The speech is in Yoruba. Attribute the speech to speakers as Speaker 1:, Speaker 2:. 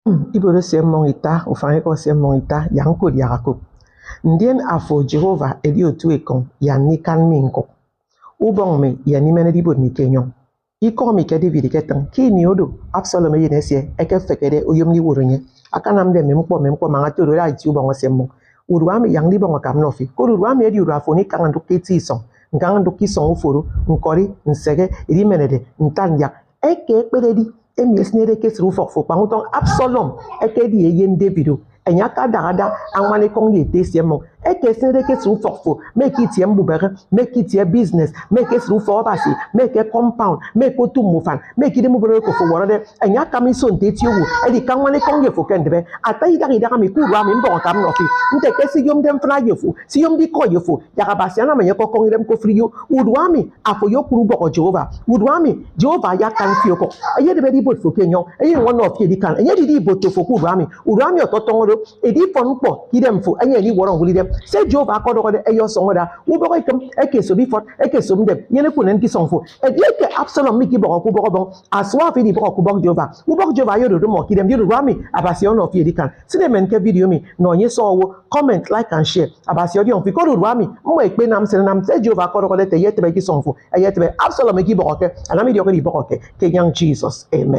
Speaker 1: Iboro semongita ufanye ko semongita yanko diarako. Ndien afo Jehovah edi otu ekon yanikan minko. Ubong me yanimene di bod mi kenyon. Iko mi ke David ketan ki ni odo Absalom yenesie eke fekede oyom ni woronye. Akanam de mempo mangatoro la ji ubong semmo. Uruami yang di bongo kam nofi. Ko uruami edi urafo ni kangandu keti song. Ngangandu ki song uforo nkori nsege edi menede ntanya. Eke pededi emi esnere kesru fofo panguton Absalom eke di yen Davido enyaka dagada anwane kong ye tesiemo eke esnere kesru fofo make it yem bubere make it your business make it through for basi make a compound make otu mufan make it mubere ko fo worode enyaka mi so nteti owu edi kanwane kong ye fo kendebe atayi daga mi kuwa mi mbon kam no fi nte kesi yom dem fna yefo si yom di ko yefo yaga basi ana menye ko kong dem ko friyo udwami afo yo kuru boko Jehovah udwami Jehovah ya kan fioko aye de be bot fo kenyon aye one of ye di kan aye di bot to fo ku udwami ototongo edi fon po kidem fo aye ni woron wuli dem se Jehovah ko do eyo songo da wo boko ikem eke so bi fot eke so mdem yene ko nen ki son fo edi eke Absalom mi ki boko ku boko bon aswa fi di boko ku boko Jehovah wo boko Jehovah yo do mo kidem yo udwami abasi on of ye di kan sine men ke video mi no nye so wo comment like and share abasi odi on fi ko udwami mo ekpe nam se Jehovah ko do te ye te be ki son fo aye te be Absalom mi ki boko ke anami di ko di boko ke young Jesus amen.